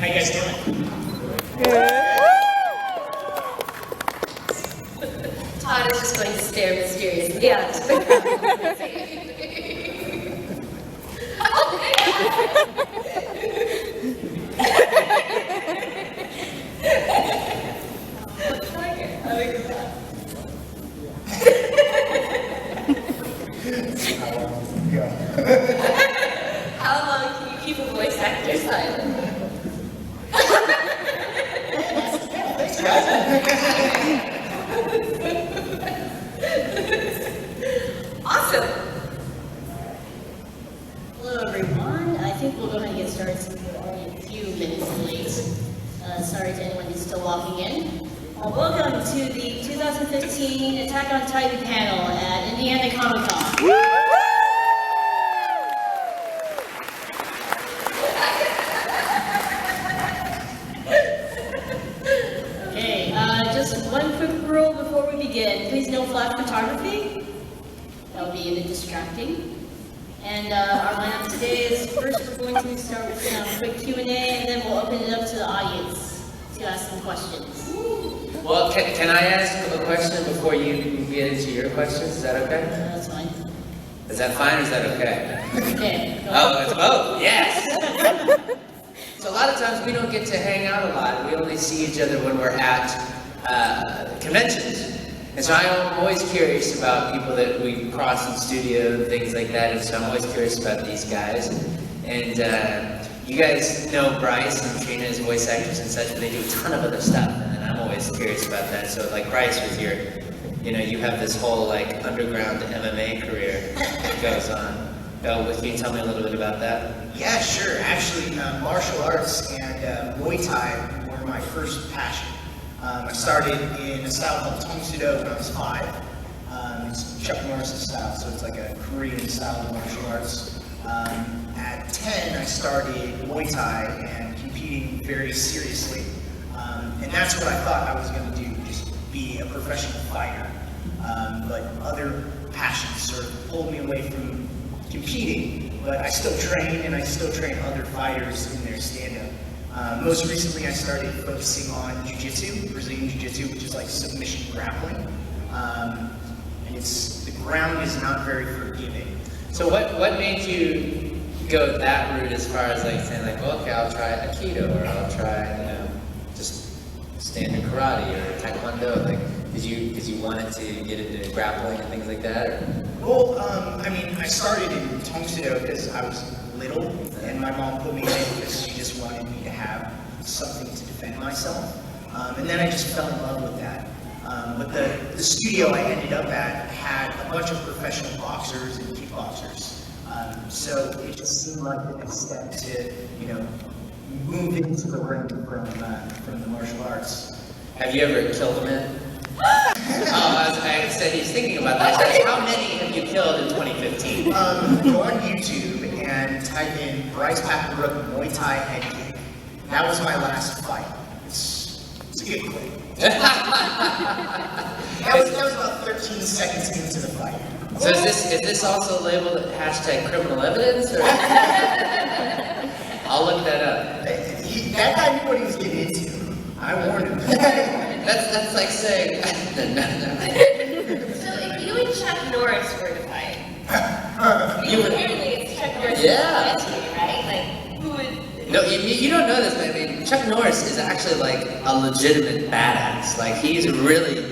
How you guys doing? Todd is just going to stare mysteriously at us. How long can you keep a voice actor silent? Awesome. Hello everyone. I think we'll go ahead and get started since we're already a few minutes late. Sorry to anyone who's still walking in. Welcome to the 2015 Attack on Titan panel at Indiana Comic Con. Okay, just one quick rule before we begin. Please no flash photography. That would be a bit distracting. And our lineup today is first we're going to start with some quick Q&A and then we'll open it up to the audience to ask some questions. Well, can I ask a question before you get into your questions? Is that okay? That's fine. Is that fine or is that okay? Okay. Go Oh, it's both. Yes. So a lot of times we don't get to hang out a lot. We only see each other when we're at conventions. And so I'm always curious about people that we cross in studio and things like that. And so I'm always curious about these guys. And you guys know Bryce and Trina as voice actors and such, but they do a ton of other stuff. And I'm always curious about that. So like Bryce with your, you have this whole like underground MMA career that goes on. Can you tell me a little bit about that? Yeah, sure. Actually, martial arts and Muay Thai were my first passion. I started in a style called Tong Sudo when I was 5. It's Chuck Norris' style, so it's like a Korean style of martial arts. At 10, I started Muay Thai and competing very seriously. And that's what I thought I was going to do, just be a professional fighter. But other passions sort of pulled me away from competing, but I still train, and I still train other fighters in their stand-up. Most recently, I started focusing on jiu-jitsu, Brazilian jiu-jitsu, which is like submission grappling. And the ground is not very forgiving. So what made you go that route as far as like saying like, well, okay, I'll try Aikido or I'll try, just standard karate or Taekwondo? Like, did you want to get into grappling and things like that? Or? Well, I started in Tong Sudo because I was little, and my mom put me in it because she just wanted me to have something to defend myself. And then I just fell in love with that. But the studio I ended up at had a bunch of professional boxers and kickboxers. So it just seemed like the next step to, move into the ring from the martial arts. Have you ever killed a man? I said he's thinking about that. How many have you killed in 2015? Go on YouTube and type in Bryce Papenbrook Muay Thai head kick. That was my last fight. It's a good clip. that was about 13 seconds into the fight. So is this also labeled #criminal evidence? Or? I'll look that up. That guy knew what he was getting into. I warned him. That's like saying. So if you and Chuck Norris were to fight, apparently it's Chuck Norris Yeah. right? Like, who would... No, you don't know this, but I mean, Chuck Norris is actually like a legitimate badass. Like he's really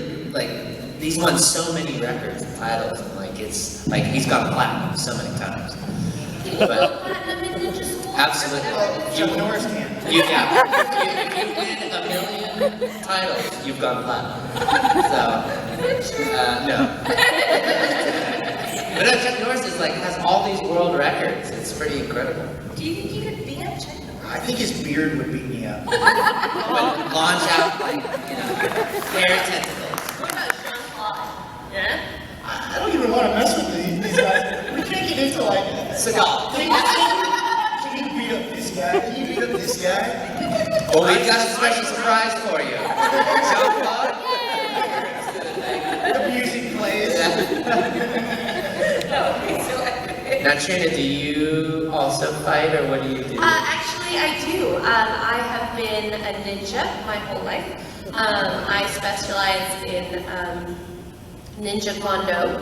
he's won so many records and titles, and it's like he's gone platinum so many times. Can you go platinum in ninja school? Absolutely. Chuck Norris can. If you win 1 million titles, you've gone platinum. So, no. But no, Chuck Norris has all these world records. It's pretty incredible. Do you think you could beat up Chuck Norris? I think his beard would beat me up. Launch out hair tentacles. What about Jean-Claude? Yeah? I don't even want to mess with these guys. We can't get into Seagal. Can you beat up this guy? Can you beat up this guy? Well, we've got a special surprise for you. Jean-Claude? The music plays. That would be so epic. Now, Trina, do you also fight, or what do you do? Actually, I do. I have been a ninja my whole life. I specialize in ninja kwando,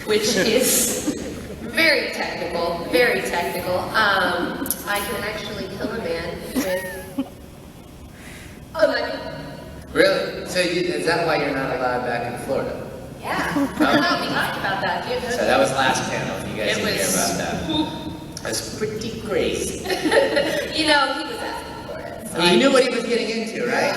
which is very technical, very technical. I can actually kill a man with a knife. Really? So is that why you're not allowed back in Florida? Yeah. No, we talked about that. So that was last panel, if you guys It didn't hear was- about that. That's pretty crazy. You know, he was asking for it. So You knew what he was getting into, right?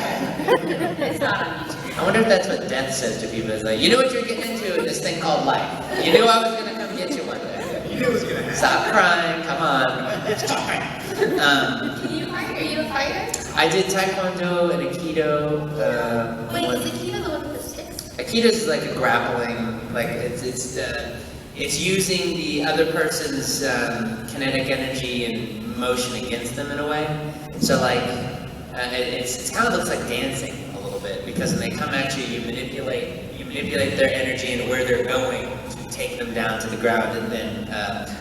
it's not on YouTube. I wonder if that's what death says to people. It's like, you knew what you're getting into in this thing called life. You knew I was going to come get you one day. You knew it was gonna happen. Stop crying, come on. Stop crying. Can you fight? Are you a fighter? I did Taekwondo and Aikido. Wait, is Akita the one with the sticks? Aikido is like a grappling, like it's using the other person's kinetic energy and motion against them in a way. So like, it kind of looks like dancing a little bit, because when they come at you, you manipulate their energy and where they're going to take them down to the ground, and then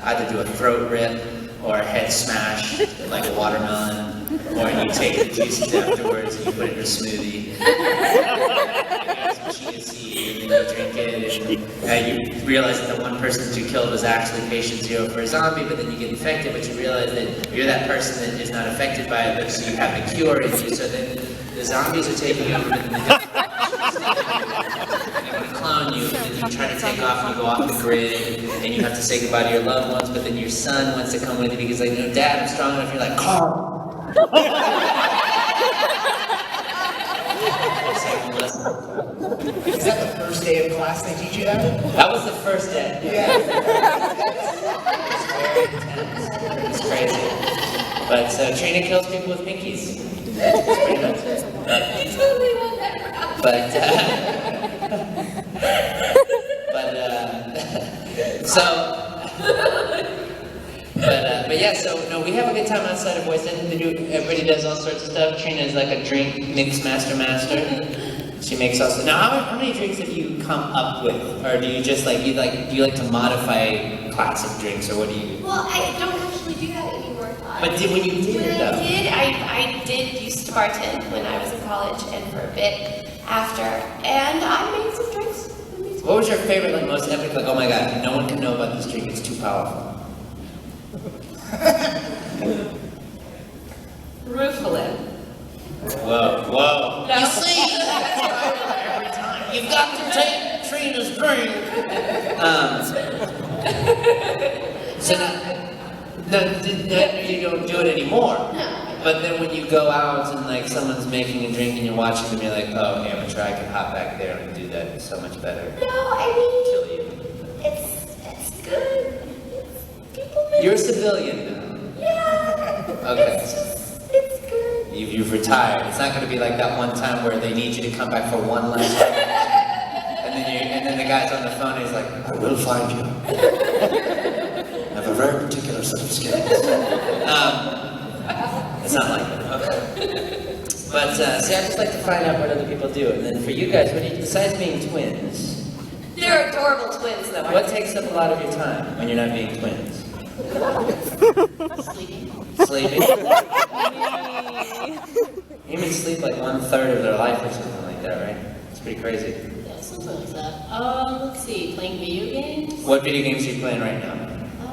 either do a throat rip or a head smash like a watermelon, or you take the juices afterwards and you put it in a smoothie. Chia seed, and then you drink it, and you realize that the one person that you killed was actually patient zero for a zombie, but then you get infected, but you realize that you're that person that is not affected by it, but so you have the cure in you, so then the zombies are taking over, and they want to clone you, and then you try to take off, and you go off the grid, and you have to say goodbye to your loved ones, but then your son wants to come with you because like, no, Dad, I'm strong enough, you're like, Carl! Is that the first day of class they teach you that? That was the first day. Yeah. It's crazy. But Trina kills people with pinkies. That's pretty much it. You totally won that round. But yeah, so no, we have a good time outside of Voice. Everybody does all sorts of stuff. Trina is like a drink mix master. She makes also. Now, how many drinks have you come up with, or do you just do you like to modify classic drinks, or what do you? Well, I don't actually do that anymore. But when you did it though. I did used to bartend when I was in college and for a bit after, and I made some drinks. What was your favorite, like most epic, like, oh my god, no one can know about this drink, it's too powerful? Rufalin. Whoa. No. You see, that's what I do every time. You've got to take Trina's drink. So now, you don't do it anymore. No. But then when you go out and like someone's making a drink and you're watching them, you're like, oh, amateur, I can hop back there and do that so much better. No, I Kill mean, you. it's good. People make You're a civilian now. Yeah. Okay. It's good. You've retired. It's not going to be like that one time where they need you to come back for one last time. and then the guy's on the phone and he's like, I will find you. I have a very particular set of skills. It's not like that. Okay. But see, I just like to find out what other people do. And then for you guys, what do you, besides being twins, They're adorable twins, though. what takes up a lot of your time when you're not being twins? Sleeping. Sleeping? Humans sleep like 1/3 of their life or something like that, right? It's pretty crazy. Yeah, something like that. Let's see, playing video games? What video games are you playing right now? I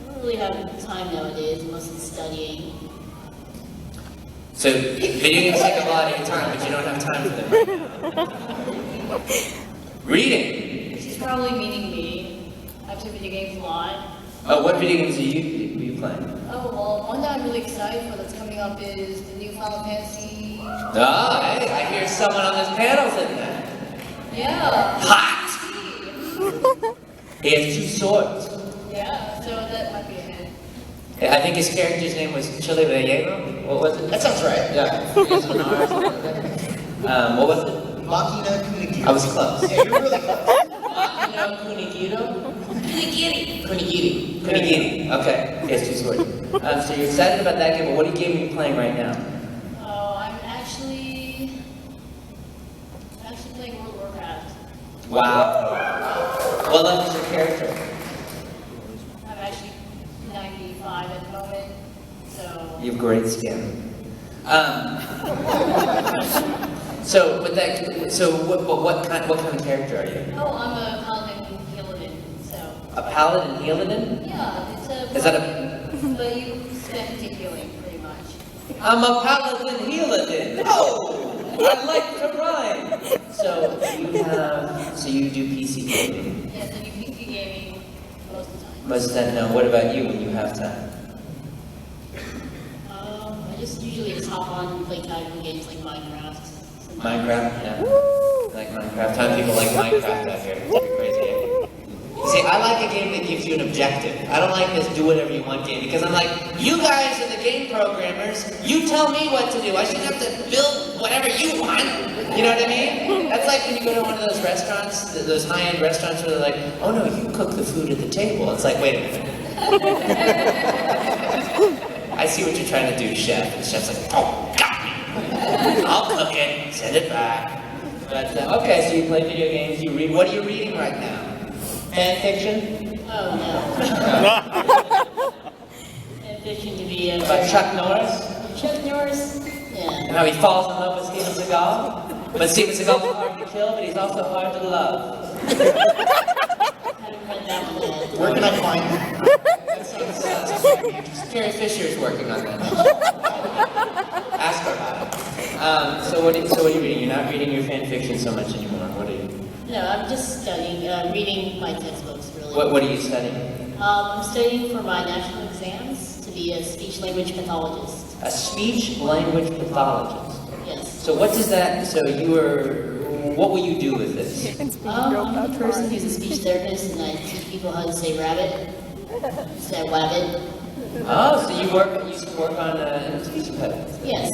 don't really have time nowadays, mostly studying. So, video games take a lot of your time, but you don't have time for them right now. Reading? She's probably meeting me. I play video games a lot. Oh, what video games are you playing? Oh, well, one that I'm really excited for that's coming up is the new Final Fantasy. Ah, hey, I hear someone on this panel's in that. Yeah. Hot! He has 2 swords. Yeah, so that might be a hit. I think his character's name was Chile Vallego. What was it? That sounds right. Yeah. What was it? Machina Kunigiri. I was close. Yeah, you're really close. Machina Kunigiro? Kunigiri. Kunigiri. Okay. He has 2 swords. So you're excited about that game, but what game are you playing right now? Oh, I'm actually playing World of Warcraft. Wow. What level is your character? I'm 5 at the moment. So. You have great skin. So what kind of character are you? Oh, I'm a paladin Healadin, so. A paladin Healadin? Yeah, it's a. Is that a? But you spend healing pretty much. I'm a paladin Healadin. Oh, I like to rhyme. So you do PC gaming? Yes, I do PC gaming most of the time. Most of the time, no. What about you when you have time? I just usually hop on and play casual games like Minecraft. Minecraft, yeah. Like Minecraft. Time people like Minecraft out here. It's crazy. You see, I like a game that gives you an objective. I don't like this do whatever you want game because I'm like, you guys are the game programmers. You tell me what to do. I shouldn't have to build whatever you want. You know what I mean? That's like when you go to one of those restaurants, those high-end restaurants where they're like, oh no, you cook the food at the table. It's like, wait a minute. I see what you're trying to do, chef. The chef's like, oh, got me. I'll cook it, send it back. But, okay, so you play video games, you read. What are you reading right now? Fan fiction? Oh, no. Fan fiction to be a... About Chuck Norris? Chuck Norris? Yeah. And how he falls in love with Steven Seagal? But Steven Seagal's hard to kill, but he's also hard to love. Haven't read that one yet. Where can I find that? Carrie Fisher's working on that. Ask her about it. So what are you reading? You're not reading your fan fiction so much anymore. What are you? No, I'm just studying, reading my textbooks, really. What are you studying? I'm studying for my national exams to be a speech-language pathologist. A speech-language pathologist. Yes. So what does that, what will you do with this? I'm a person who's a speech therapist, and I teach people how to say rabbit instead of wabbit. Oh, so you used to work on speech impediments? Yes.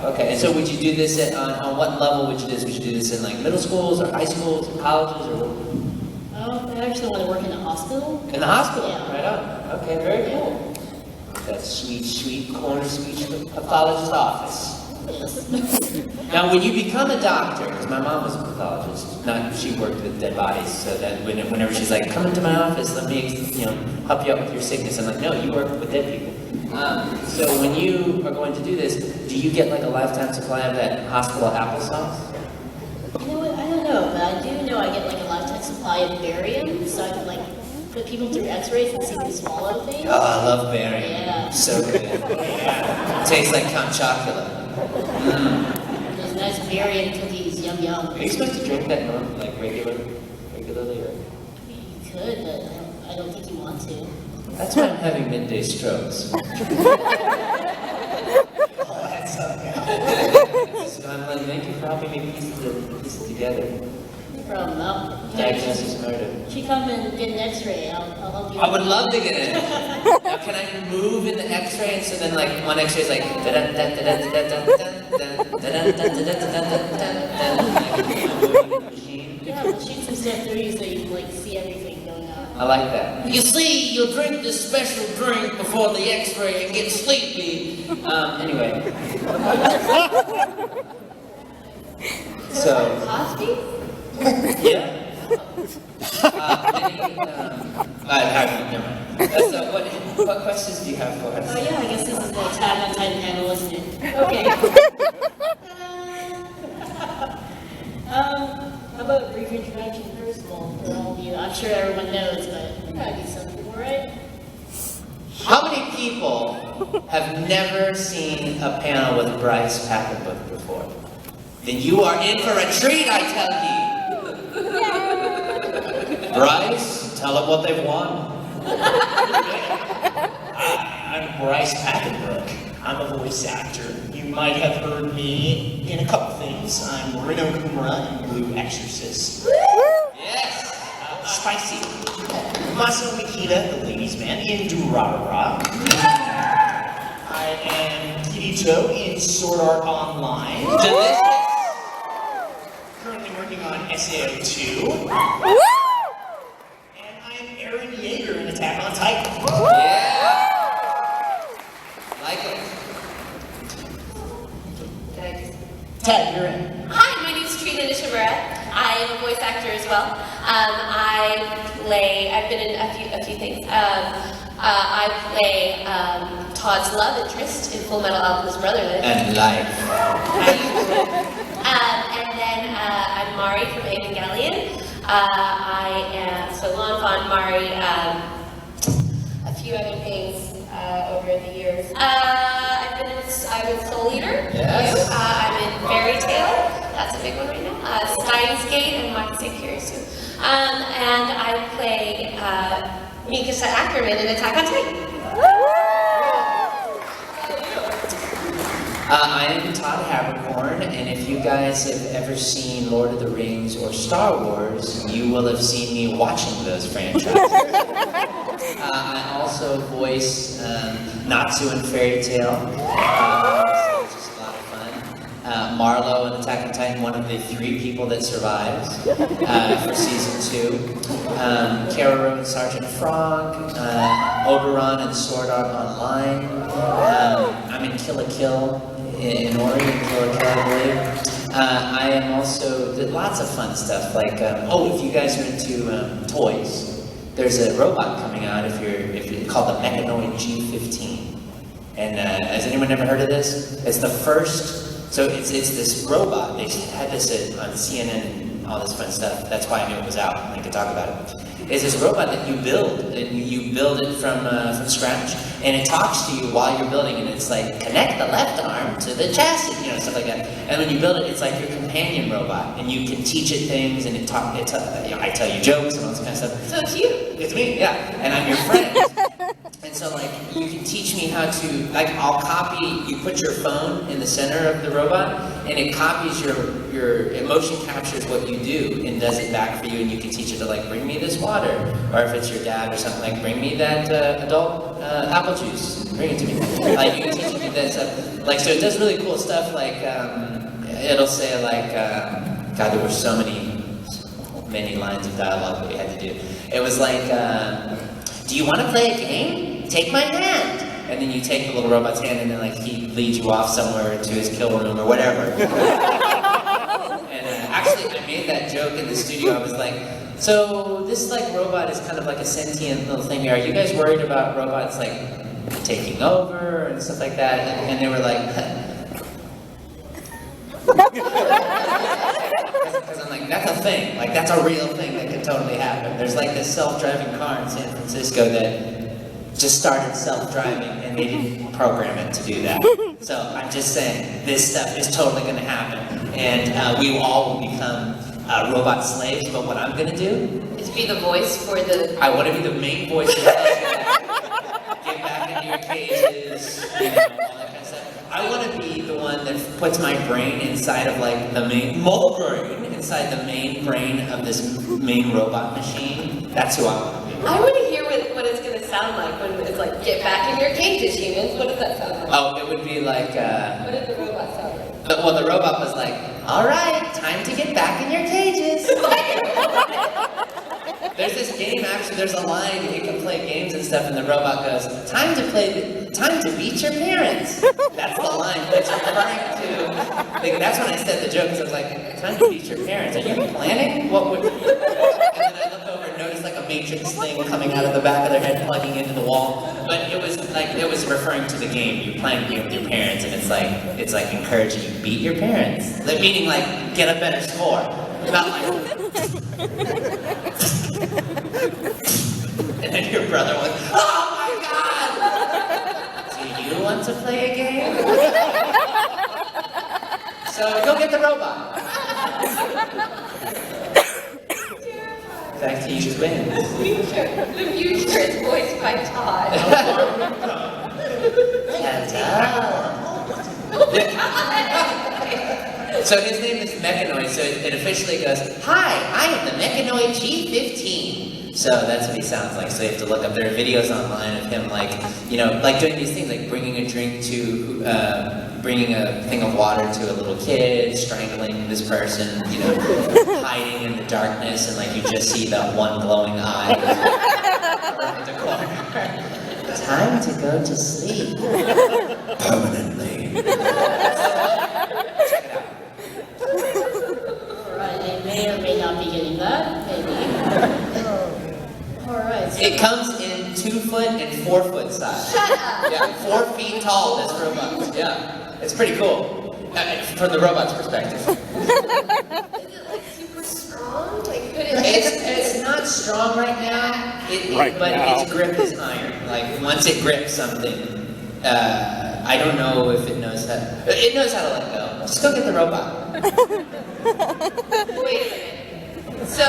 Okay, and so would you do this on what level would you do this? Would you do this in like middle schools or high schools or colleges or what? I actually want to work in a hospital. In the hospital? Yeah. Right on. Okay, very cool. That sweet, sweet corner speech pathologist office. Yes. Now, when you become a doctor, because my mom was a pathologist, she worked with dead bodies, so that whenever she's like, come into my office, let me, help you out with your sickness, I'm like, no, you work with dead people. So when you are going to do this, do you get like a lifetime supply of that hospital applesauce? You know what? I don't know, but I do know I get like a lifetime supply of barium, so I can like put people through X-rays and see if they swallow things. Oh, I love barium. Yeah. So good. Yeah. Tastes like Count Chocula. Those nice barium cookies, yum yum. Are you supposed to drink that regularly, or? You could, but I don't think you want to. That's why I'm having midday strokes. So I'm like, thank you for helping me piece it together. No problem. Diagnosis murder. She come and get an X-ray. I'll help you. I would love to get it. Now, can I move in the X-ray? And so then, like, one X-ray is like, Yeah, we'll shoot some stuff through you so you can like see everything going on. I like that. You see, you'll drink this special drink before the X-ray and get sleepy. Anyway. So. Coffee? Yeah. Never mind. So, what questions do you have for us? Oh yeah, I guess this is the Attack on Titan panel, isn't it? Okay. How about a brief introduction first of all for all of you? I'm sure everyone knows, but there might be some people, right? How many people have never seen a panel with Bryce Papenbrook before? Then you are in for a treat, I tell you. Bryce, tell them what they've won. I'm Bryce Papenbrook. I'm a voice actor. You might have heard me in a couple things. I'm Nishimura in Blue Exorcist. Yes. Spicy. Maso Mikita, the ladies' man, in Durarara. I am Kirito in Sword Art Online. Delicious. Currently working on SAO2. And I'm Aaron Yeager in Attack on Titan. Yeah. Like it. Ted, you're in. Hi, my name is Trina Nishimura. I am a voice actor as well. I've been in a few things. I play Todd's love interest in Full Metal Alchemist Brotherhood. And life. And then I'm Mari from Evangelion. I am Solon Von Mari, a few other things over the years. I'm in Soul Eater. Yes. I'm in Fairy Tale. That's a big one right now. Steins Gate and Maxi Kirisu. And I play Mikasa Ackerman in Attack on Titan. I am Todd Haberkorn, and if you guys have ever seen Lord of the Rings or Star Wars, you will have seen me watching those franchises. I also voice Natsu in Fairy Tale, so it's just a lot of fun. Marlowe in Attack on Titan, one of the 3 people that survives for season 2. Kararo and Sergeant Frog, Oberon and Sword Art Online. I'm in Kill la Kill in Ori and Kill la Kill, I believe. I am also, did lots of fun stuff, like, if you guys are into toys, there's a robot coming out if you're called the Mechanoid G15. And has anyone ever heard of this? It's the first, so it's this robot. They had this on CNN and all this fun stuff. That's why I knew it was out and I could talk about it. It's this robot that you build, and you build it from scratch, and it talks to you while you're building, and it's like, connect the left arm to the chassis, stuff like that. And when you build it, it's like your companion robot, and you can teach it things, and I tell you jokes and all this kind of stuff. So cute. It's me, yeah, and I'm your friend. And so, like, you can teach me how to, like, I'll copy, you put your phone in the center of the robot, and it copies your emotion captures what you do, and does it back for you, and you can teach it to, like, bring me this water, or if it's your dad or something, like, bring me that adult apple juice, bring it to me. Like, you can teach it to do that stuff. Like, so it does really cool stuff, like, it'll say, like, God, there were so many lines of dialogue that we had to do. It was like, do you want to play a game? Take my hand. And then you take the little robot's hand, and then like he leads you off somewhere to his kill room or whatever. And actually, I made that joke in the studio. I was like, so this like robot is kind of like a sentient little thing here. Are you guys worried about robots like taking over and stuff like that? And they were like, because I'm like, that's a thing. Like, that's a real thing that could totally happen. There's like this self-driving car in San Francisco that just started self-driving, and they didn't program it to do that. So I'm just saying, this stuff is totally going to happen, and we all will become robot slaves. But what I'm going to do Is be the voice for the. I want to be the main voice. Of get back into your cages, all that kind of stuff. I want to be the one that puts my brain inside of like the main inside the main brain of this main robot machine. That's who I want to be. I want to hear what it's going to sound like when it's like, get back in your cages, humans. What does that sound like? Oh, it would be like. What did the robot sound like? Well, the robot was like, all right, time to get back in your cages. There's this game, actually, there's a line, you can play games and stuff, and the robot goes, time to beat your parents. That's the line that's referring to, like, that's when I said the joke, because I was like, time to beat your parents. Are you planning? What would, and then I look over and notice like a Matrix thing coming out of the back of their head, plugging into the wall. But it was referring to the game. You're playing a game with your parents, and it's like encouraging you, beat your parents. Like, meaning like, get a better score. Not like, and then your brother went, oh my God! Do you want to play a game? So go get the robot. Back to you, win. The future is voiced by Todd. So his name is Mechanoid, so it officially goes, hi, I am the Mechanoid G15. So that's what he sounds like. So you have to look up, there are videos online of him like, like doing these things, like bringing a drink to, bringing a thing of water to a little kid, strangling this person, hiding in the darkness, and like you just see that one glowing eye around the corner. Time to go to sleep. Permanently. Check it out. Alright, they may or may not be getting that, maybe. Alright. It comes in 2-foot and 4-foot size. Shut up. Yeah, 4 feet tall, this robot. Yeah, it's pretty cool. From the robot's perspective. Is it like super strong? Like could it? It's not strong right now, but its grip is iron. Like once it grips something, I don't know if it knows how. It knows how to let go. Just go get the robot. Wait a minute. So.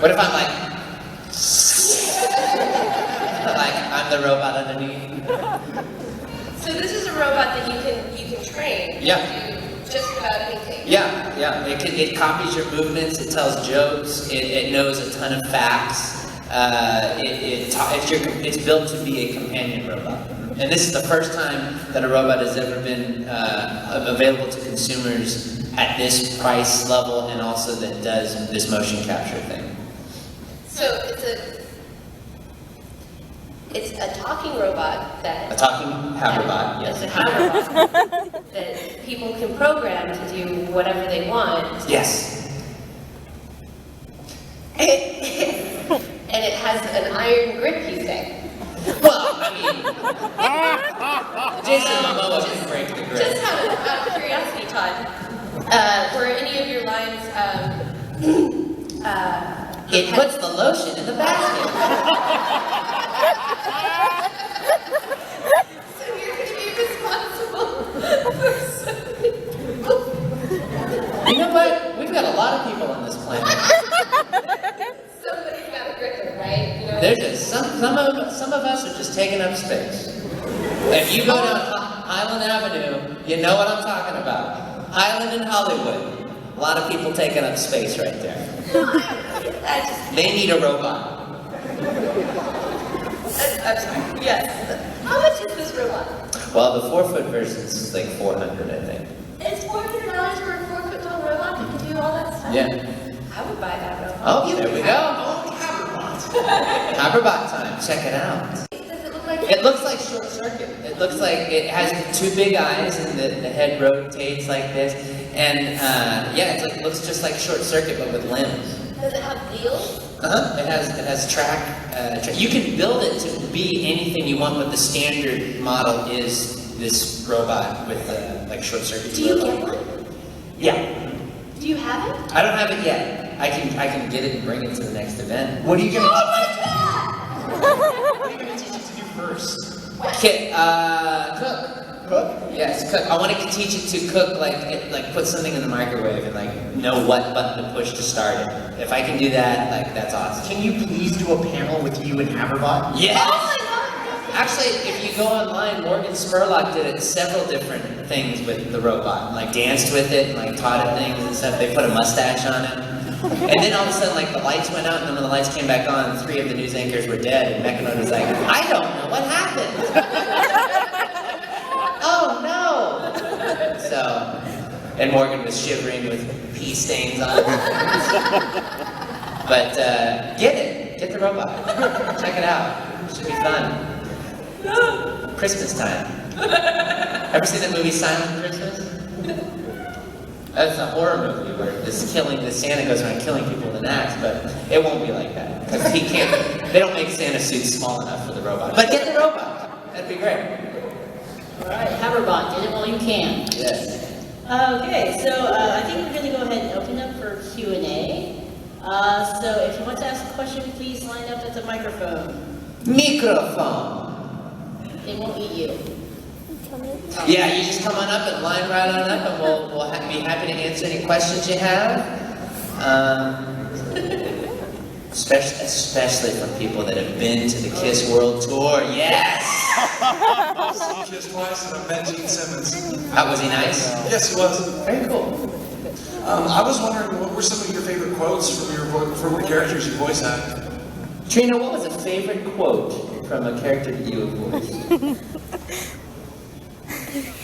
What if I'm like I'm the robot underneath? So this is a robot that you can train. Yeah. To do just about anything. Yeah. It copies your movements. It tells jokes. It knows a ton of facts. It's built to be a companion robot. And this is the first time that a robot has ever been available to consumers at this price level, and also that does this motion capture thing. So it's a talking robot that... A talking Haberbot, yes. It's a Haberkorn that people can program to do whatever they want. Yes. And it has an iron grip, you say? Well, I mean, Jason Momoa can break the grip. Just out of curiosity, Todd, were any of your lines... It puts the lotion in the basket. So you're going to be responsible for something. You know what? We've got a lot of people on this planet. Somebody's got a gripper, right? You know? There's just some of us are just taking up space. If you go down Highland Avenue, you know what I'm talking about. Highland and Hollywood. A lot of people taking up space right there. They need a robot. I'm sorry. Yes. How much is this robot? Well, the 4-foot version is like $400, I think. It's $400 for a 4-foot tall robot that can do all that stuff? Yeah. I would buy that robot. Oh, there we go. Haberbot. Haberbot time. Check it out. Does it look like... It looks like Short Circuit. It looks like it has 2 big eyes and the head rotates like this. And yeah, it looks just like Short Circuit but with limbs. Does it have wheels? It has track. You can build it to be anything you want, but the standard model is this robot with like Short Circuit. Do you get one? Yeah. Do you have it? I don't have it yet. I can get it and bring it to the next event. What are you gonna? Oh my God! What are you gonna teach it to do first? Cook. Cook. Yes, cook. I want to teach it to cook, like put something in the microwave and like know what button to push to start it. If I can do that, like that's awesome. Can you please do a panel with you and Haberbot? Yes. Oh my God! Actually, if you go online, Morgan Spurlock did it several different things with the robot, like danced with it, and like taught it things and stuff. They put a mustache on it. And then all of a sudden, like the lights went out, and then when the lights came back on, 3 of the news anchors were dead, and Mechanode was like, I don't know what happened. Oh no! So, and Morgan was shivering with pee stains on it. But get the robot. Check it out. It should be fun. Christmas time. Ever seen that movie Silent Christmas? That's a horror movie where this Santa goes around killing people with an axe, but it won't be like that. Because he can't, they don't make Santa suits small enough for the robot. But get the robot! That'd be great. All right, Haberkorn, get it while you can. Yes. Okay, so I think we're going to go ahead and open up for Q&A. So if you want to ask a question, please line up at the microphone. Microphone. They won't eat you. Yeah, you just come on up and line right on up, and we'll be happy to answer any questions you have. Especially from people that have been to the KISS World Tour. Yes! I've seen Kiss twice, and I've met Gene Simmons. How was he nice? Yes, he was. Very cool. I was wondering, what were some of your favorite quotes from the characters you voice had? Trina, what was a favorite quote from a character that you have voiced?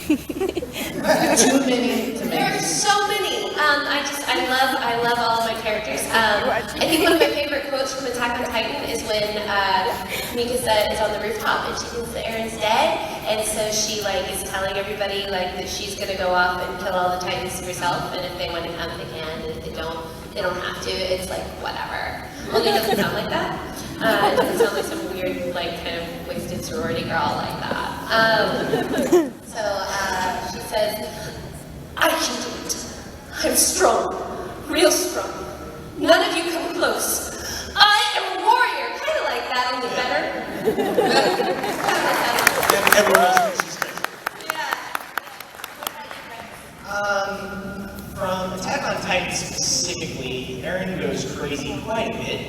Too many to There are make. so many. I love all of my characters. I think one of my favorite quotes from Attack on Titan is when Mikasa is on the rooftop and she thinks that Aaron's dead, and so she is telling everybody that she's gonna go off and kill all the Titans herself, and if they want to come, they can, and if they don't, they don't have to. It's like, whatever. Only it doesn't sound like that. It doesn't sound like some weird, like, kind of wasted sorority girl like that. She says, I can do it. I'm strong. Real strong. None of you come close. I am a warrior. Kind of like that, only better. And everyone else thinks she's crazy. From Attack on Titan specifically, Aaron goes crazy quite a bit.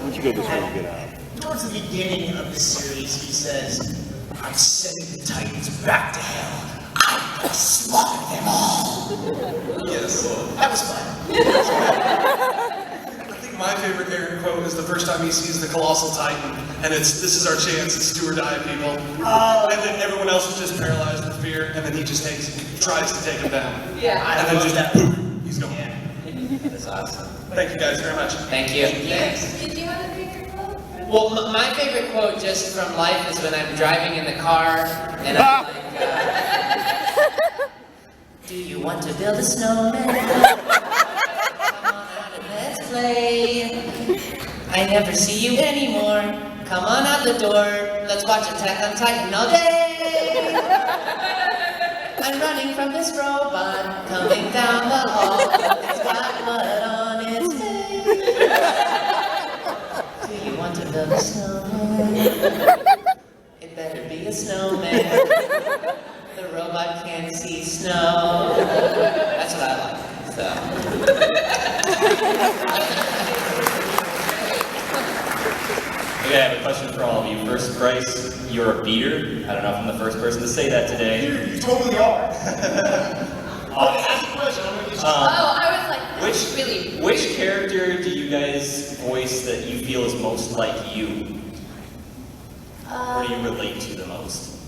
Once you go this way, you get out. Towards the beginning of the series, he says, I'm sending the Titans back to hell. I'm gonna slaughter them all. Yes. That was fun. I think my favorite Aaron quote is the first time he sees the Colossal Titan, and this is our chance, it's do or die, people. And then everyone else is just paralyzed with fear, and then he just tries to take him down. Yeah. I And then love just, that. poof, he's gone. Yeah. That's awesome. Thank you guys very much. Thank you. Yes. Did you have a favorite quote? Well, my favorite quote just from life is when I'm driving in the car and I'm like, do you want to build a snowman? Come on out and let's play. I never see you anymore. Come on out the door. Let's watch Attack on Titan all day. I'm running from this robot coming down the hall. It's got mud on its face. Do you want to build a snowman? It better be a snowman. The robot can't see snow. That's what I like. So. Okay, I have a question for all of you. First, Bryce, you're a beater. I don't know if I'm the first person to say that today. You totally are. Ask the question. I was like, that's really Which character do you guys voice that you feel is most like you? Or do you relate to the most?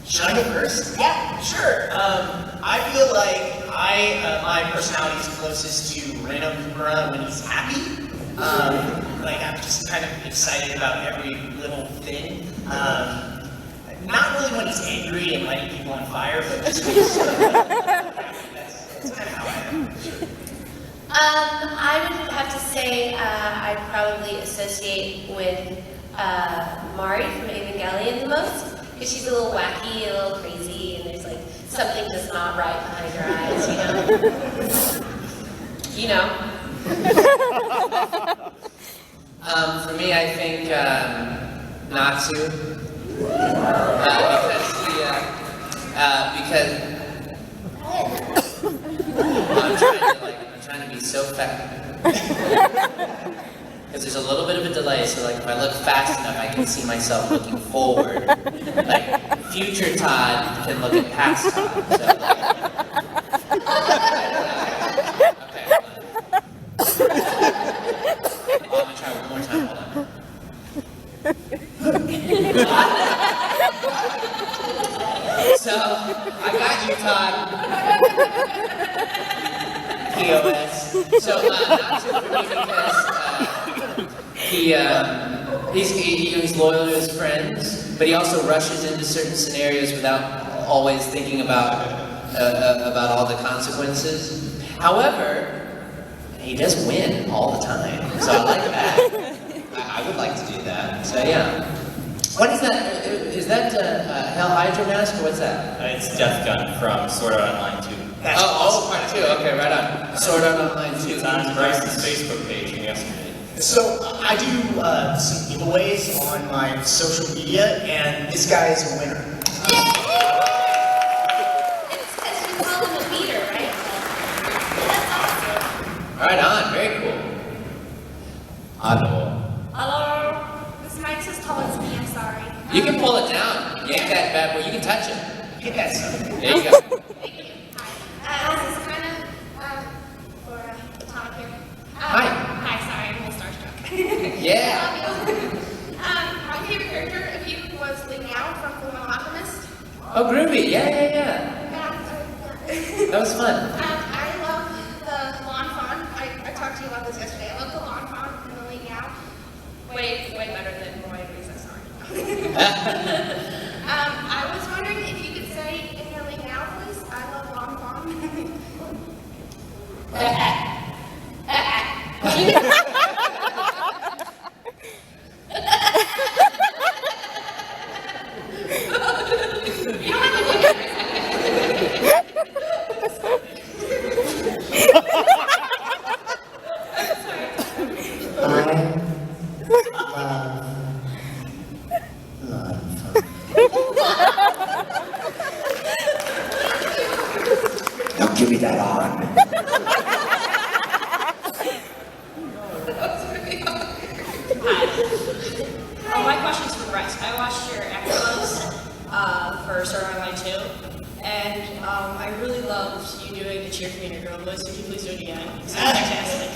Should I go first? Yeah, sure. I feel like my personality is closest to Nishimura when he's happy. Like I'm just kind of excited about every little thing. Not really when he's angry and lighting people on fire, but just when he's that's kind of how I am. I would have to say I probably associate with Mari from Evangelion the most, because she's a little wacky, a little crazy, and there's like something that's not right behind her eyes, you know? For me, I think Natsu. Because I'm trying to be so fast. Because there's a little bit of a delay, so like if I look fast enough, I can see myself looking forward. Like future Todd can look at past Todd. So, I'm gonna try one more time. Hold on. So I got you, Todd. POS. So not too for me because he's loyal to his friends, but he also rushes into certain scenarios without always thinking about all the consequences. However, he does win all the time, so I like that. I would like to do that. So yeah. What is that? Is that Hell Hydra mask or what's that? It's Death Gun from Sword Art Online 2. Oh, part 2. Okay, right on. Sword Art Online 2. It's on Bryce's Facebook page from yesterday. So I do some giveaways on my social media, and this guy is a winner. It's because you call him a beater, right? That's awesome. Right on. Very cool. Hello. Hello. This mic says towards me, I'm sorry. You can pull it down. Yank that bad boy. You can touch it. Get that son. There you go. Thank you. Hi. This is kind of for Todd here. Hi. Hi, sorry, I'm a little starstruck. Yeah. My favorite character of you was Ling Yao from Fullmetal Alchemist. Oh, groovy. Yeah. That was fun. I love the Lan Fan. I talked to you about this yesterday. I love the Lan Fan and the Ling Yao. Way better than Roy Lisa, sorry. I was wondering if you could say in your Ling Yao voice, I love Lan Fan. Now give me that arm. My question's for Bryce. I watched your episodes for Sword Art Online 2, and I really loved you doing the cheer for me in your girl voice. Could you please do it again? It's fantastic.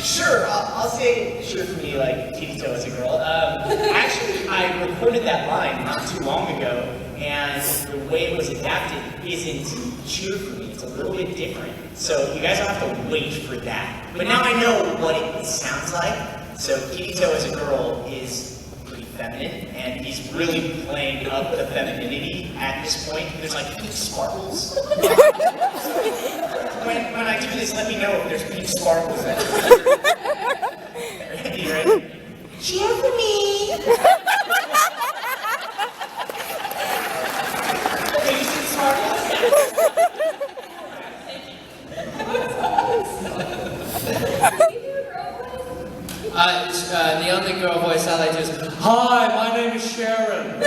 Sure, I'll say sure for me, like Tito as a girl. Actually, I recorded that line not too long ago, and the way it was adapted isn't cheer for me. It's a little bit different. So you guys don't have to wait for that. But now I know what it sounds like. So Kirito as a girl is pretty feminine, and he's really playing up the femininity at this point. There's like pink sparkles. when I do this, let me know if there's pink sparkles in it. You ready? Cheer for me! Okay, you see the sparkles? The only girl voice I like is, "Hi, my name is Sharon.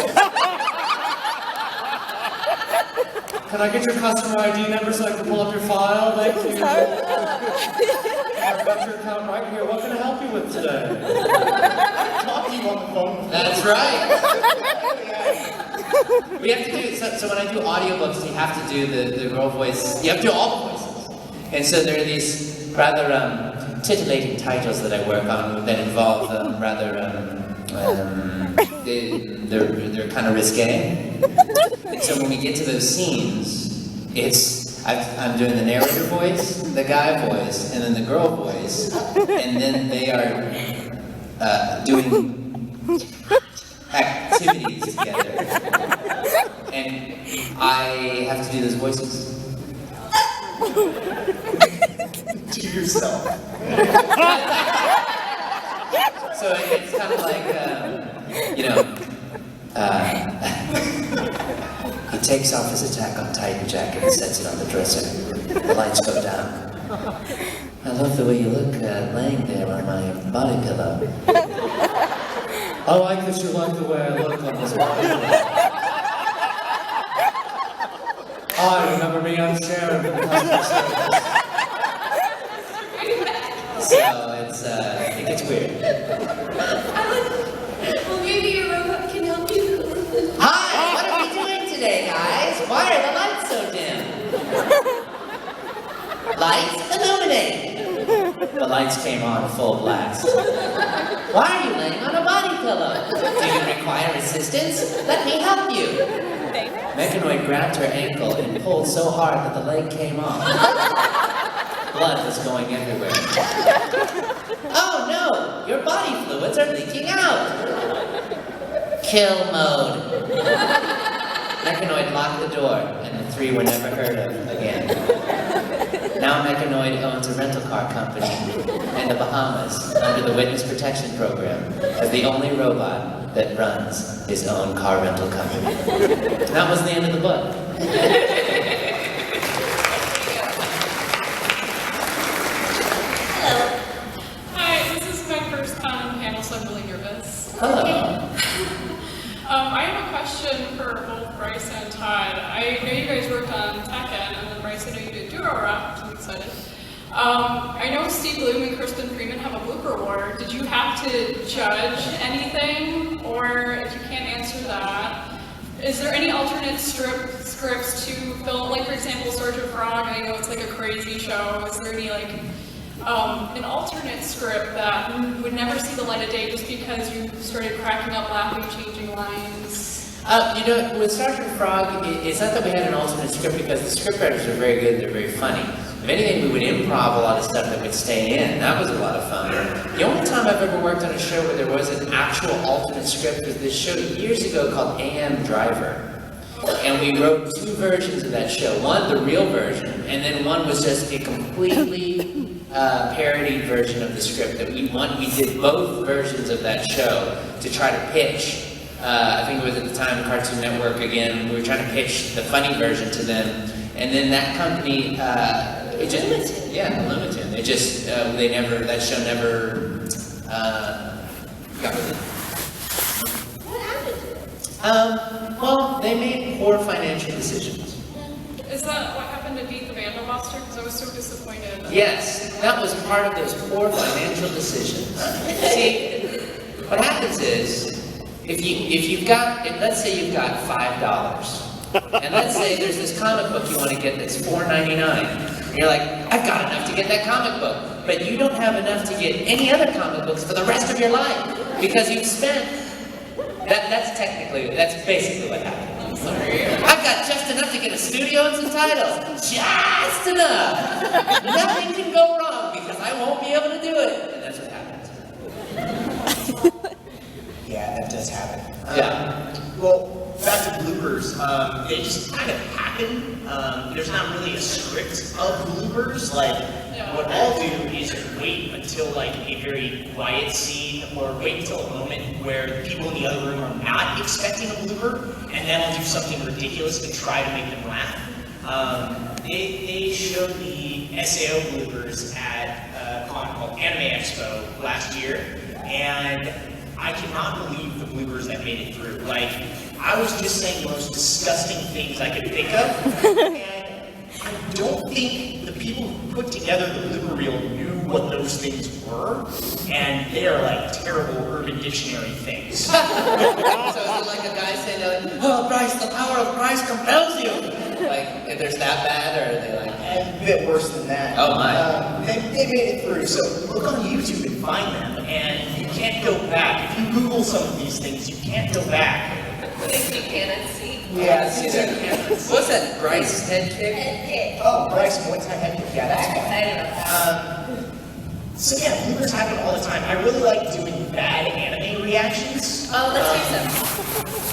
Can I get your customer ID number so I can pull up your file? Thank you. I've got your account right here. What can I help you with today?" Talk to you on the phone. That's right. We have to do, so when I do audiobooks, you have to do the girl voice, you have to do all the voices. And so there are these rather titillating titles that I work on that involve they're kind of risque. And so when we get to those scenes, I'm doing the narrator voice, the guy voice, and then the girl voice, and then they are doing activities together, and I have to do those voices. To yourself. So it's kind of like, he takes off his Attack on Titan jacket and sets it on the dresser. The lights go down. I love the way you look laying there on my body pillow. I like that you like the way I look on this body pillow. Hi, remember me? I'm Sharon from customer service. So it gets weird. Well, maybe your robot can help you. Hi, what are we doing today, guys? Why are the lights so dim? Lights, illuminate. The lights came on full blast. Why are you laying on a body pillow? Do you require assistance? Let me help you. Mechanoid grabbed her ankle and pulled so hard that the leg came off. Blood was going everywhere. Oh no! Your body fluids are leaking out! Kill mode. Mechanoid locked the door, and the three were never heard of again. Now Mechanoid owns a rental car company in the Bahamas under the Witness Protection Program as the only robot that runs his own car rental company. That was the end of the book. Hello. I have a question for both Bryce and Todd. I know you guys worked on Tekken, and then Bryce, I know you did Durora, which I'm excited. I know Steve Bloom and Kristen Freeman have a blooper award. Did you have to judge anything, or if you can't answer that, is there any alternate scripts to film? Like, for example, Sergeant Frog, I know it's like a crazy show. Is there any, like, an alternate script that would never see the light of day just because you started cracking up, laughing, changing lines? With Sergeant Frog, it's not that we had an alternate script because the scriptwriters are very good, they're very funny. If anything, we would improv a lot of stuff that would stay in. That was a lot of fun. The only time I've ever worked on a show where there was an actual alternate script was this show years ago called AM Driver. and we wrote 2 versions of that show. One, the real version, and then one was just a completely parodied version of the script that we did both versions of that show to try to pitch. I think it was at the time Cartoon Network again. We were trying to pitch the funny version to them, and then that company, Limited. They just that show never got released. What happened to it? Well, they made poor financial decisions. Is that what happened to Beat the Vandal Buster? Because I was so disappointed. Yes, that was part of those poor financial decisions. See, what happens is, let's say you've got $5, and let's say there's this comic book you want to get that's $4.99, and you're like, I've got enough to get that comic book, but you don't have enough to get any other comic books for the rest of your life because you've spent. That's basically what happened. I'm sorry. I've got just enough to get a studio and some titles. Just enough. Nothing can go wrong because I won't be able to do it. And that's what happens. Yeah, that does happen. Well, back to bloopers, they just kind of happen. There's not really a script of bloopers. Like, what I'll do is wait until like a very quiet scene, or wait until a moment where the people in the other room are not expecting a blooper, and then I'll do something ridiculous to try to make them laugh. They showed the SAO bloopers at a con called Anime Expo last year, and I cannot believe the bloopers that made it through. Like, I was just saying the most disgusting things I could think of, and I don't think the people who put together the blooper reel knew what those things were, and they are like terrible Urban Dictionary things. So is it like a guy saying, oh, Bryce, the power of Bryce compels you? Like, if there's that bad, or are they like... A bit worse than that. Oh, my. They made it through, so Look on YouTube and find them, and you can't go back. If you Google some of these things, you can't go back. Things you cannot see. yeah, See that? What's that, Bryce head kick? Oh, Bryce, Muay Thai head kick. Yeah, that guy. I don't know. So yeah, bloopers happen all the time. I really like doing bad anime reactions. Oh, let's hear some.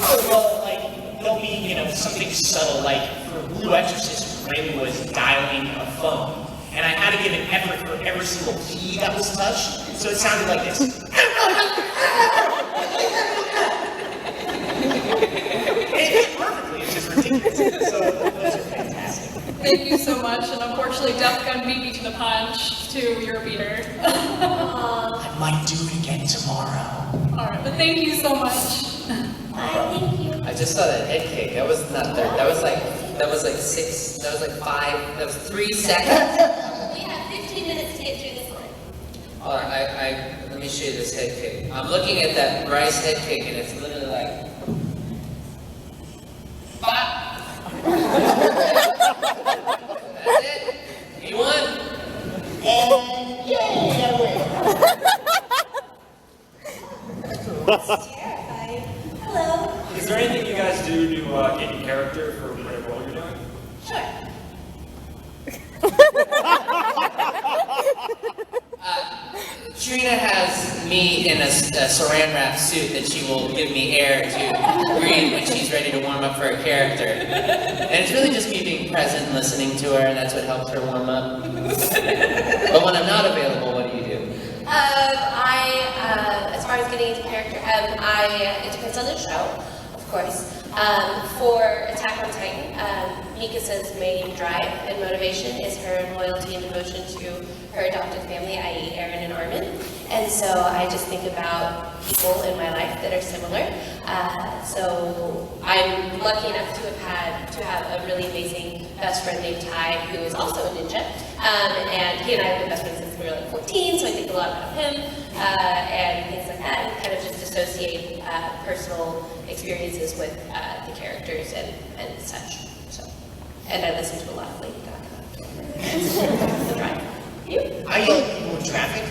Oh, well, like, there'll be, something subtle, like, for Blue Exorcist, Ray was dialing a phone, and I had to give an effort for every single key that was touched, so it sounded like this. It did perfectly, it's just ridiculous. So, those are fantastic. Thank you so much, and unfortunately, Death Gun beat me to the punch to your beater. I might do it again tomorrow. Alright, but thank you so much. Thank you. I just saw that head kick. That was not there. That was like 3 seconds. We have 15 minutes to get through this one. Alright, let me show you this head kick. I'm looking at that Bryce head kick, and it's literally like... That's it. You won. And yay, I win. Terrified. Hello. Is there anything you guys do to get in character for whatever role you're doing? Sure. Trina has me in a saran wrap suit that she will give me air to breathe when she's ready to warm up for her character. And it's really just me being present and listening to her, and that's what helps her warm up. But when I'm not available, what do you do? As far as getting into character, it depends on the show, of course. For Attack on Titan, Mikasa's main drive and motivation is her loyalty and devotion to her adopted family, i.e. Aaron and Armin. And so I just think about people in my life that are similar. So I'm lucky enough to have a really amazing best friend named Ty, who is also a ninja. And he and I have been best friends since we were like 14, so I think a lot about him and things like that, and kind of just associate personal experiences with the characters and such. So, and I listen to a lot of Lady Gaga. The drive. You? I yell at people in traffic.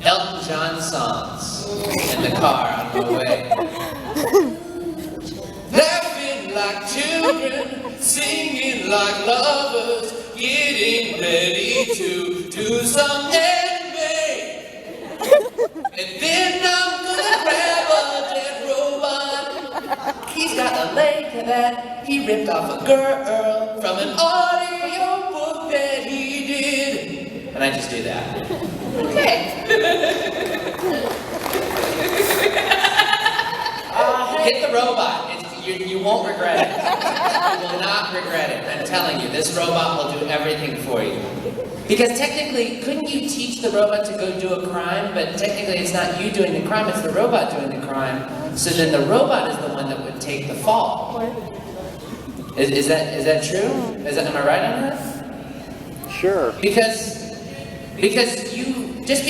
Elton John songs in the car on the way. Laughing like children, singing like lovers, getting ready to do some anime. And then to that, he ripped off a girl from an audio book that he did. And I just do that. Okay. Hit the robot. You won't regret it. You will not regret it. I'm telling you, this robot will do everything for you. Because technically, couldn't you teach the robot to go do a crime? But technically, it's not you doing the crime, it's the robot doing the crime. So then the robot is the one that would take the fall. Is that true? Am I right on that? Sure. Because just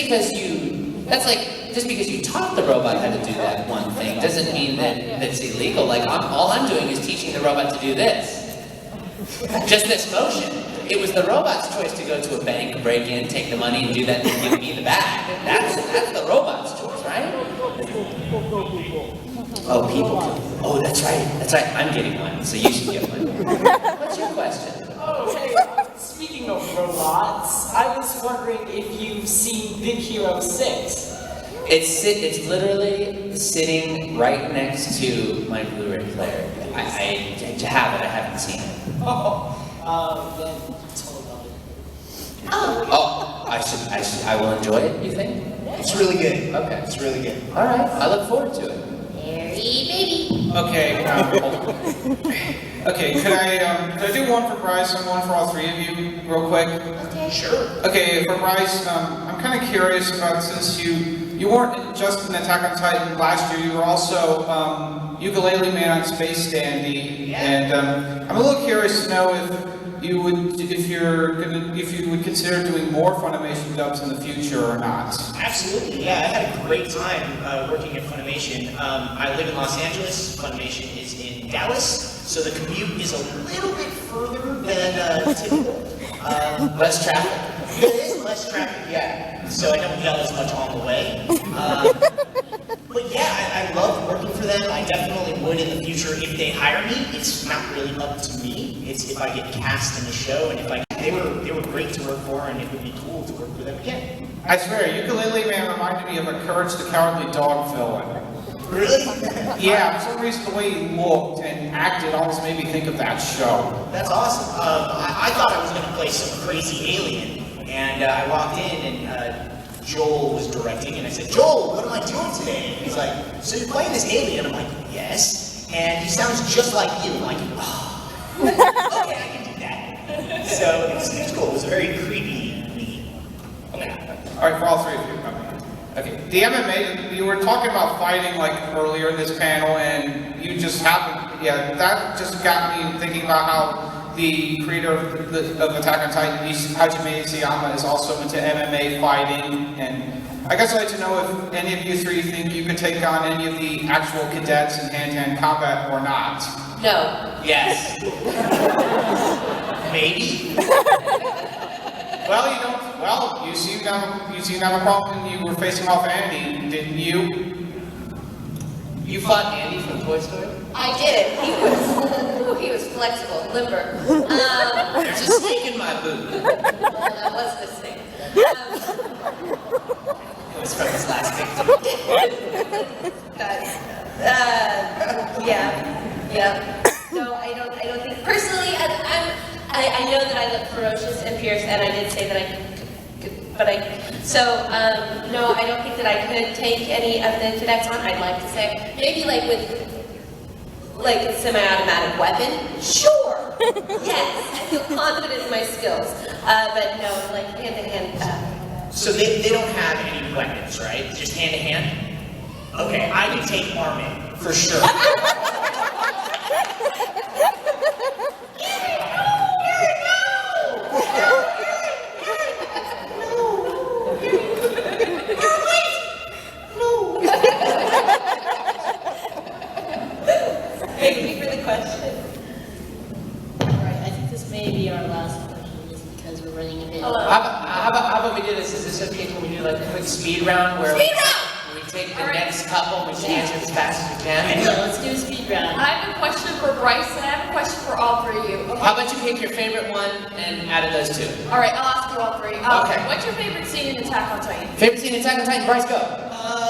because you taught the robot how to do that one thing doesn't mean that it's illegal. Like, all I'm doing is teaching the robot to do this. Just this motion. It was the robot's choice to go to a bank, break in, take the money, and do that and give me the bag. That's the robot's choice, right? Oh, people. Oh, that's right. I'm getting one, so you should get one. What's your question? Oh, hey, speaking of robots, I was wondering if you've seen Big Hero 6. It's literally sitting right next to my Blu-ray player. I have it, I haven't seen it. Then tell about it. Oh, I will enjoy it, you think? It's really good. Okay. It's really good. All right, I look forward to it. Harry, baby. Okay, hold on. Okay, could I do one for Bryce and one for all three of you, real quick? Okay. Sure. Okay, for Bryce, I'm kind of curious about, since you weren't just in Attack on Titan last year, you were also Ukulele Man on Space Dandy, and I'm a little curious to know if you would consider doing more Funimation dubs in the future or not. Absolutely, yeah. I had a great time working at Funimation. I live in Los Angeles. Funimation is in Dallas, so the commute is a little bit further than typical. Less traffic. There is less traffic, yeah. So I don't yell as much on the way. But yeah, I love working for them. I definitely would in the future if they hire me. It's not really up to me. It's if I get cast in the show, and if they were great to work for, and it would be cool to work for them again. I swear, Ukulele Man reminded me of a Courage the Cowardly Dog villain. Really? Yeah, for some reason the way he looked and acted almost made me think of that show. That's awesome. I thought I was going to play some crazy alien, and I walked in, and Joel was directing, and I said, Joel, what am I doing today? And he's like, so you're playing this alien? I'm like, yes. And he sounds just like you. I'm like, oh, okay, I can do that. So it was cool. It was a very creepy meeting. Okay. All right, for all three of you. Okay, the MMA, you were talking about fighting like earlier in this panel, and you just happened, yeah, that just got me thinking about how the creator of Attack on Titan, Hajime Isayama, is also into MMA fighting, and I guess I'd like to know if any of you three think you could take on any of the actual cadets in hand-to-hand combat or not. No. Yes. Maybe. Well, you don't. Well, you seem to have a problem. You were facing off Andy, didn't you? You fought Andy from Toy Story? I did. He was flexible, limber. There's a snake in my boot. Well, that was the thing. It was from his last victim. Yeah. So I don't think personally. I know that I look ferocious and fierce, and I did say that I could, but no, I don't think that I could take any of the cadets on. I'd like to say maybe like with a semi-automatic weapon. Sure. Yes, I feel confident in my skills, but no, like hand-to-hand. So they don't have any weapons, right? Just hand-to-hand? Okay, I can take arming, for sure. Thank you for the question. Alright, I think this may be our last question just because we're running a bit. Hello. How about we do this? Is this okay? Can we do like a quick speed round where we take the next couple and we should answer as fast as we can? Yeah, let's do a speed round. I have a question for Bryce, and I have a question for all three of you. Okay? How about you pick your favorite one and out of those two? All right, I'll ask you all three. Okay. What's your favorite scene in Attack on Titan? Favorite scene in Attack on Titan? Bryce, go.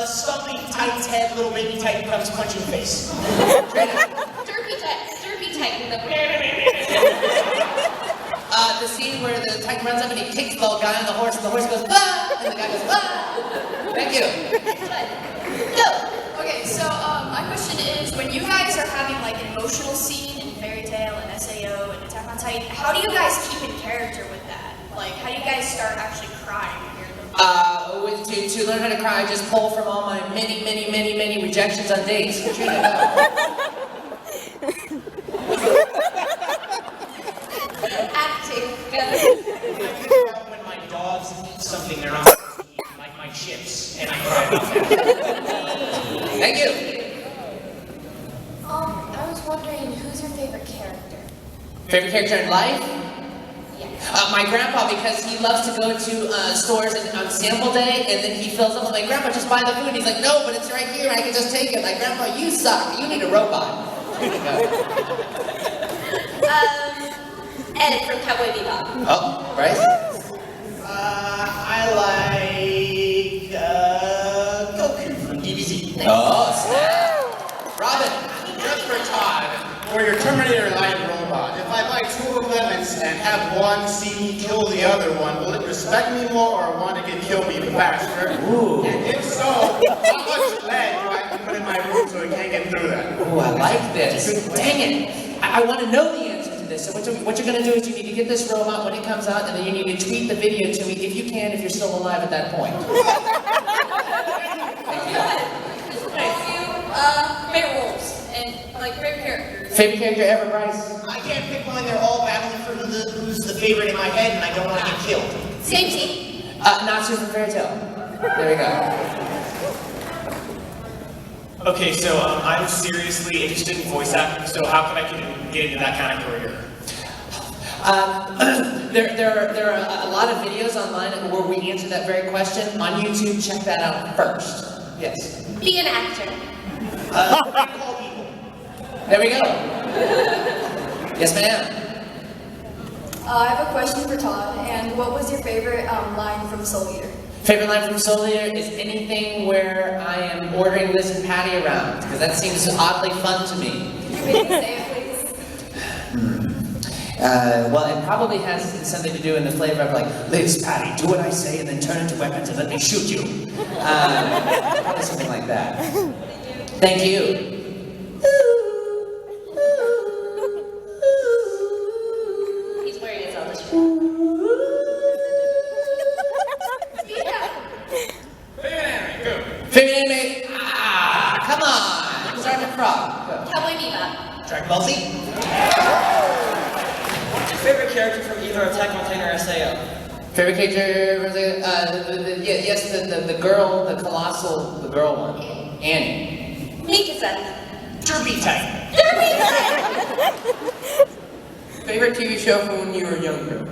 Stomping Titan's head, little baby Titan comes punching face. Turkey Titan. The scene where the Titan runs up and he kicks the guy on the horse, and the horse goes, ah! And the guy goes, ah! Thank you. Go. Okay, so my question is, when you guys are having like an emotional scene in Fairy Tail and SAO and Attack on Titan, how do you guys keep in character with that? Like, how do you guys start actually crying when you're in the To learn how to cry, I just pull from all my many rejections on dates. Trina, no. Acting. I think about when my dogs eat something they're not supposed to eat, like my chips, and I cry about that. Thank you. I was wondering, who's your favorite character? Favorite character in life? My grandpa, because he loves to go to stores on sample day, and then he fills up. I'm like, Grandpa, just buy the food. He's like, no, but it's right here. I can just take it. Like, Grandpa, you suck. You need a robot. Ed from Cowboy Bebop. Oh, Bryce? I like Goku from DBZ. Oh, snap. Robin? Just for Todd, or your Terminator-like robot, if I buy 2 of them and have one see me kill the other one, will it respect me more or want to kill me faster? Ooh. And if so, how much lead do I have to put in my room so it can't get through that? Ooh, I like this. Dang it. I want to know the answer to this. So what you're going to do is you need to get this robot when it comes out, and then you need to tweet the video to me if you can, if you're still alive at that point. Thank you. Favorite roles and like favorite characters. Favorite character ever, Bryce? I can't pick one. They're all battling for who's the favorite in my head, and I don't want to get killed. Same team. Natsu from Fairy Tail. There we go. Okay, so I'm seriously interested in voice acting, so how can I get into that kind of career? There are a lot of videos online where we answer that very question. On YouTube, check that out first. Yes. Be an actor. Call people. There we go. Yes, ma'am. I have a question for Todd, and what was your favorite line from Soul Eater? Favorite line from Soul Eater is anything where I am ordering Liz and Patty around, because that seems oddly fun to me. Can you maybe say it, please? Well, it probably has something to do in the flavor of like, Liz, Patty, do what I say and then turn into weapons and let me shoot you. Probably something like that. Thank you. He's wearing his Zelda shirt. Favorite anime? Come on. Sergeant Frog. Go. Cowboy Bebop. Dragon Ball Z. What's your favorite character from either Attack on Titan or SAO? Favorite character? The girl, the colossal, the girl one. Annie. Mika-san. Derby Titan. Favorite TV show from when you were younger?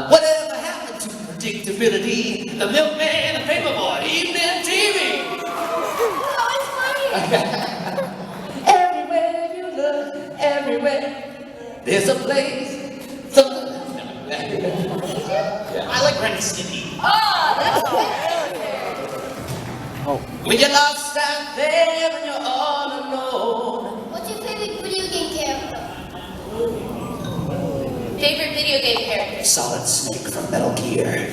Whatever happened to predictability? The milkman, the paperboy, evening TV. Oh, it's funny. Everywhere you look, everywhere, there's a place. Something. I like Ren and Stimpy. Oh, that's good. When you're lost out there and you're all alone. What's your favorite video game character? Favorite video game character? Solid Snake from Metal Gear.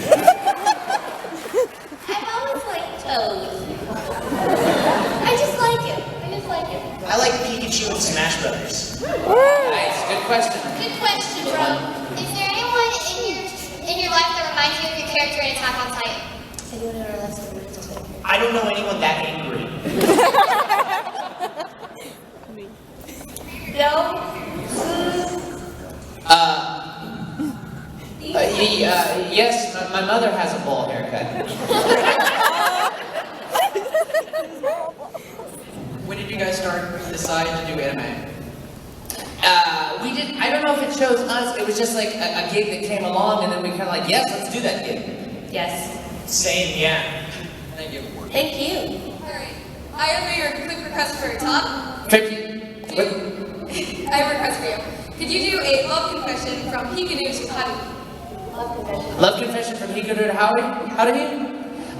I've always liked Toad. I just like him. I like Pikachu and Smash Brothers. Nice, good question. Good question, bro. Is there anyone in your life that reminds you of your character in Attack on Titan? I don't know anyone that angry. No? Yes, my mother has a bowl haircut. When did you guys decide to do anime? We didn't, I don't know if it chose us, it was just like a gig that came along and then we kind of like, yes, let's do that gig. Yes. Same, yeah. Thank you. Thank you. Alright. I have a quick request for Todd. What? I have a request for you. Could you do a love confession from Hikaru to Haru? Love confession. Love confession from Hikaru to Howie? How did he?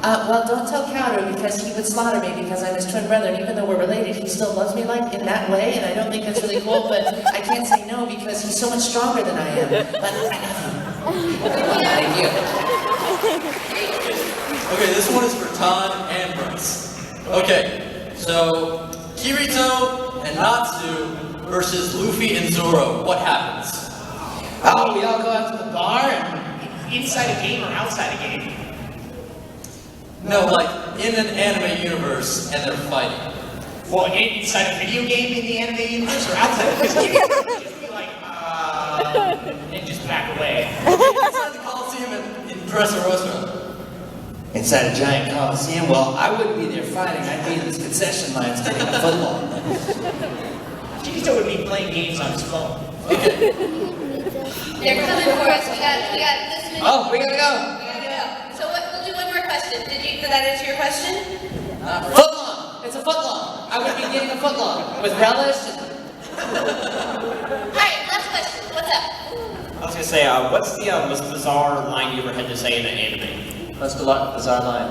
Well, don't tell Cowder because he would slaughter me because I'm his twin brother, and even though we're related, he still loves me like in that way, and I don't think that's really cool, but I can't say no because he's so much stronger than I am. But I love him. Thank you. Okay, this one is for Todd and Bryce. Okay, so Kirito and Natsu versus Luffy and Zoro. What happens? Oh, we all go out to the bar and... Inside a game or outside a game? No, like in an anime universe and they're fighting. Well, inside a video game in the anime universe or outside? Because you can just be like, and just back away. Inside the Coliseum in Dressrosa. Inside a giant coliseum? Well, I wouldn't be there fighting. I'd be in the concession lines getting a football. Kirito would be playing games on his phone. Okay. They're coming for us. We got this many. Oh, we gotta go. We gotta go. So we'll do one more question. Did that answer your question? Footlong. It's a footlong. I would be getting a footlong with relish. Alright, last question. What's up? I was gonna say, what's the most bizarre line you ever had to say in an anime? What's the bizarre line?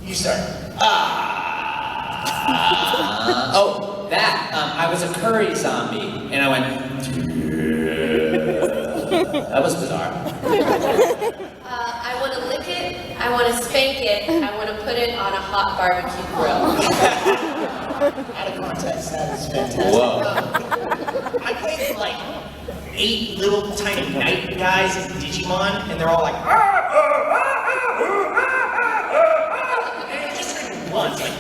You start. Oh, that. I was a curry zombie, and I went. That was bizarre. I want to lick it. I want to spank it. I want to put it on a hot barbecue grill. Out of context, that is fantastic. Whoa. I played like 8 little tiny knight guys in Digimon, and they're all like, and it just turned once, like,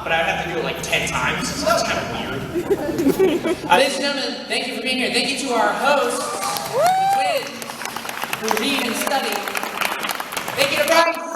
but I would have to do it like 10 times, so that was kind of weird. Ladies and gentlemen, thank you for being here. Thank you to our hosts, the twins, who read and study. Thank you to Bryce.